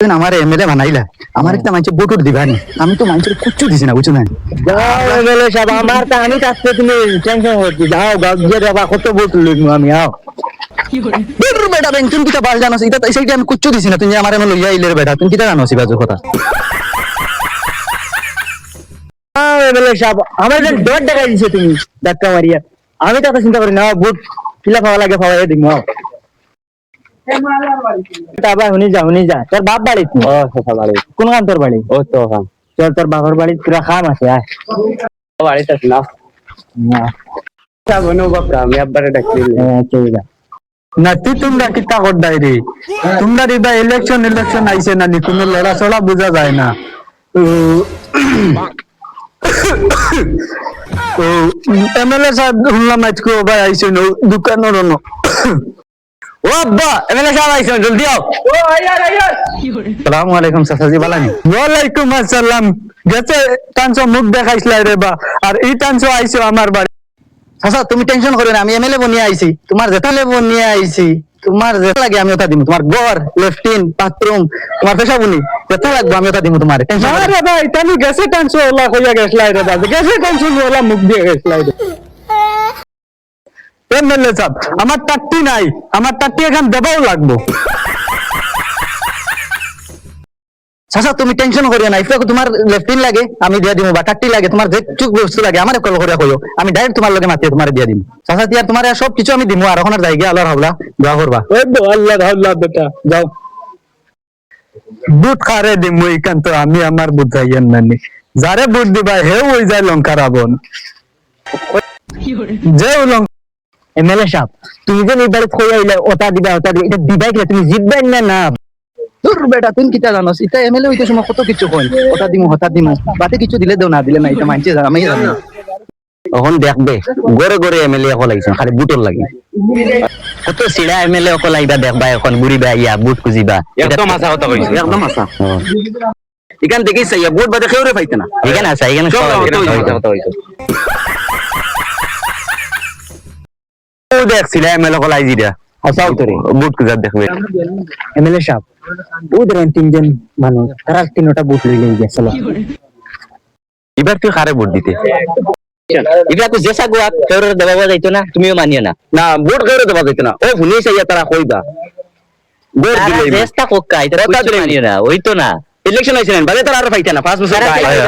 তুই আমার এমএলএ বানাইলা আমার একটা মানুষ ভোট দিবানি আমি তো মানুষের কুচ্ছু দিছি না বুঝছো না যাও এমএলএ সাহেব আমার তো আমি থাকতে তুমি টেনশন করছি যাও গিয়ে বাবা কত ভোট লইমু আমি আও দূর বেটা ব্যাংক তুমি কিটা বাল জানোস এটা সেইটা আমি কুচ্ছু দিছি না তুমি আমার এমন লইয়া ইলের বেটা তুমি কিটা জানোস বাজু কথা এমএলএ সাহেব আমার যে ডর দেখা দিছে তুমি ধাক্কা মারিয়া আমি তো চিন্তা করি না ভোট কিলা পাওয়া লাগে পাওয়া দিমু আও বাবা শুনি যা তোর বাপ বাড়ি ও সফা বাড়ি কোন গান তোর বাড়ি ও তো গান চল তোর বাবার বাড়ি পুরা খাম আছে আয় বাড়িতে আছে না বনো বাপরা আমি আব্বারে ডাকলি চল যা নাতি তোমরা কিতা করদাই রে তোমরা রিবা ইলেকশন আইছে না নি কোনো লড়া চড়া বোঝা যায় না ও এমএলএ সাহেব শুনলাম আজকে ভাই আইছে নো দোকানের নো ও আব্বা এমএলএ সাহেব আইছে জলদি আও ও আইয়ার আসসালামু আলাইকুম চাচাজি বালানি ওয়ালাইকুম আসসালাম গেছে টানছো মুখ দেখাইছলাই রে বা আর এই টানছো আইছো আমার বাড়ি চাচা তুমি টেনশন করো না আমি এমএলএ বনিয়ে আইছি তোমার যেতালে বনিয়ে আইছি তোমার যেটা লাগে আমি ওটা দিমু তোমার ঘর লেফটিন বাথরুম তোমার পেশা বনি যেটা লাগবে আমি ওটা দিমু তোমার টেনশন আরে ভাই তুমি গেছে টানছো ওলা কইয়া গেছলাই রে বাবা গেছে টানছো ওলা মুখ দিয়ে গেছলাই রে এমএলএ সাহেব আমার টাট্টি নাই আমার টাট্টি এখন দেবাও লাগবো চাচা তুমি টেনশন করিও না ইফা তোমার লেফটিন লাগে আমি দিয়া দিমু বা টাট্টি লাগে তোমার যে চুক বস্তু লাগে আমার কল করে কইও আমি ডাইরেক্ট তোমার লগে মাতিয়ে তোমার দিয়া দিমু চাচা তিয়ার তোমার সব কিছু আমি দিমু আর এখন আর জায়গা আল্লাহর হাওলা দোয়া করবা ওই তো আল্লাহর হাওলা বেটা যাও বুট খারে দিমু ইকান তো আমি আমার বুঝাইয়েন নানি যারে বুট দিবা হে ওই যায় লঙ্কা রাবণ যে লঙ্কা এমএলএ সাহেব তুমি যে এবারে কই আইলা ওটা দিবা এটা দিবাই কি তুমি জিতবাই না না তোর বেটা তুই কিটা জানোস এটা এমএলএ হইতে সময় কত কিছু কই ওটা দিমু বাতে কিছু দিলে দেও না দিলে না এটা মানছে আমি জানি এখন দেখবে গরে গরে এমএলএ কল আইছে খালি বুটর লাগি কত সিড়া এমএলএ কল আইবা দেখবা এখন বুড়িবা ইয়া বুট খুজিবা একদম আশা কথা কইছি একদম আশা এখান দেখিস ইয়া বুট বাদে কেউরে পাইতে না এখানে আছে এখানে কথা হইছে ও দেখ সিড়া এমএলএ কল আইজি দিয়া আচ্ছা উতরে বুট খুজা দেখবে এমএলএ সাহেব ও ধরেন তিনজন মানুষ তারা তিনটা বুট লইলে গেছিল এবার তুই কারে ভোট দিতে এটা তো জেসা গুয়া কেউরে দেবা যাইতো না তুমিও মানিও না না ভোট কেউরে দেবা যাইতে না ও শুনিস ইয়া তারা কইবা ভোট দিলে চেষ্টা কোক্কা এটা তো মানিও না ওই তো না ইলেকশন আইছে না বাদে তারা আর পাইতে না 5 বছর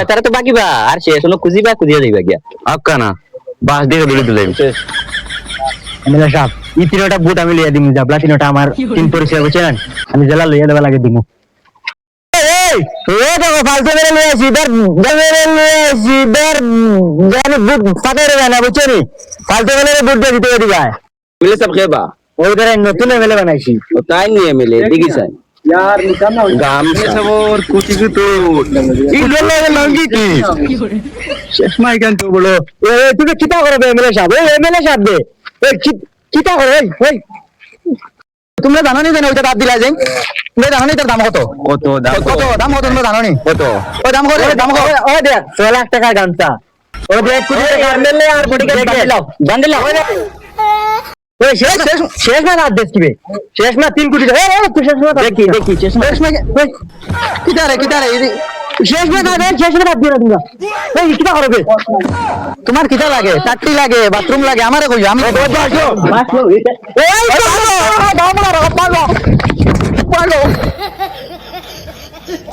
তারা তো বাকিবা আর শেষ হলো খুঁজিয়া যাইবা গিয়া আক্কা না বাস দিয়ে দিলে দিলে এমএলএ সাহেব এই তিনটা বুট আমি লইয়া দিমু যাবলা তিনটা আমার তিন পরিচয় বুঝছেন আমি জেলা লইয়া দেবা লাগে দিমু এই ও দেখো ফালতু মেরে লইয়া সিদার মেরে লইয়া সিদার জানি বুট ফাটারে না বুঝছেন ফালতু মেরে বুট দিয়ে দিতে দিবা মিলে সব খেবা ওই ধরে নতুন এমএলএ বানাইছি ও তাই নিয়ে মিলে দেখিস यार निकालना गाम से सब और कुछ भी तो इधर लंगी की चश्मा इकन तो बोलो এ তুমি কিটা করবে এমএলএ সাহেব এই এমএলএ সাহেব দে এই কিটা করে ওই তোমরা জানো নি জানো ওইটা বাদ দিলা যাই তোমরা জানো নি তার দাম কত কত দাম তোমরা জানো নি কত ওই দাম কত ও দেখ 6 লাখ টাকা গামছা ও দেখ কোটি টাকা এমএলএ আর কোটি টাকা বান্ডেল ওই শেষ না রাত দেখবে শেষ না 3 কোটি টাকা এই তুই শেষ না দেখি শেষ না কিদারে শেষ না শেষ না রাত দিয়ে দিবা এই কিটা করবে তোমার কিটা লাগে টাট্টি লাগে বাথরুম লাগে আমারে কইও আমি এই